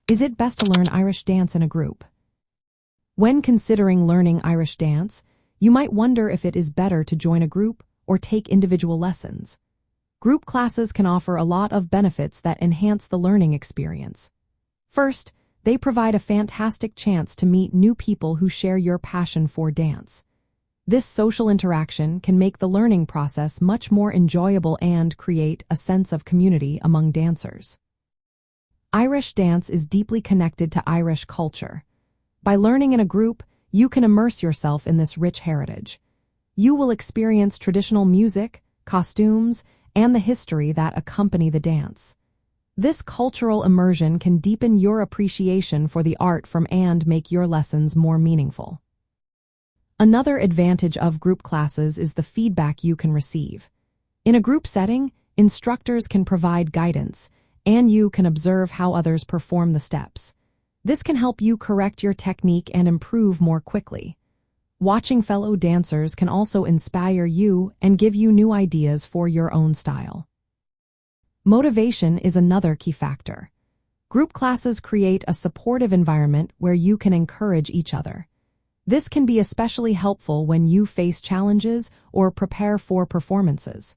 Is it best to learn Irish dance in a group? When considering learning Irish dance, you might wonder if it is better to join a group or take individual lessons. Group classes can offer a lot of benefits that enhance the learning experience. First, they provide a fantastic chance to meet new people who share your passion for dance. This social interaction can make the learning process much more enjoyable and create a sense of community among dancers. Irish dance is deeply connected to Irish culture. By learning in a group, you can immerse yourself in this rich heritage. You will experience traditional music, costumes, and the history that accompany the dance. This cultural immersion can deepen your appreciation for the art form and make your lessons more meaningful. Another advantage of group classes is the feedback you can receive. In a group setting, instructors can provide guidance, and you can observe how others perform the steps. This can help you correct your technique and improve more quickly. Watching fellow dancers can also inspire you and give you new ideas for your own style. Motivation is another key factor. Group classes create a supportive environment where you can encourage each other. This can be especially helpful when you face challenges or prepare for performances.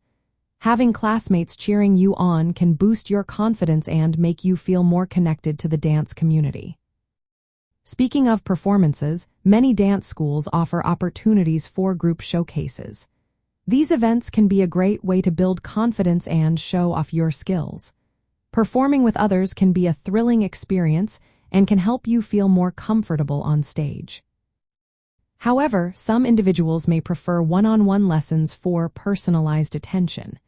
Having classmates cheering you on can boost your confidence and make you feel more connected to the dance community. Speaking of performances, many dance schools offer opportunities for group showcases. These events can be a great way to build confidence and show off your skills. Performing with others can be a thrilling experience and can help you feel more comfortable on stage. However, some individuals may prefer one-on-one lessons for personalized attention.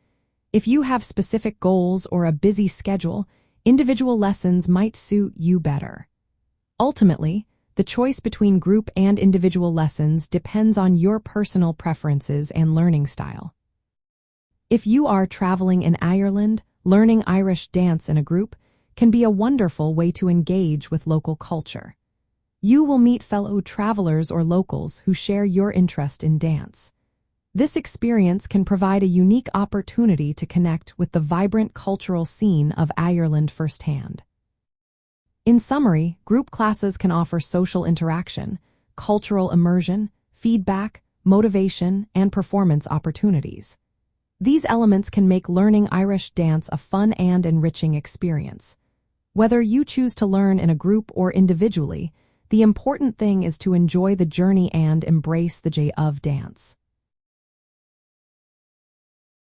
If you have specific goals or a busy schedule, individual lessons might suit you better. Ultimately, the choice between group and individual lessons depends on your personal preferences and learning style. If you are traveling in Ireland, learning Irish dance in a group can be a wonderful way to engage with local culture. You will meet fellow travelers or locals who share your interest in dance. This experience can provide a unique opportunity to connect with the vibrant cultural scene of Ireland firsthand. In summary, group classes can offer social interaction, cultural immersion, feedback, motivation, and performance opportunities. These elements can make learning Irish dance a fun and enriching experience. Whether you choose to learn in a group or individually, the important thing is to enjoy the journey and embrace the joy of dance.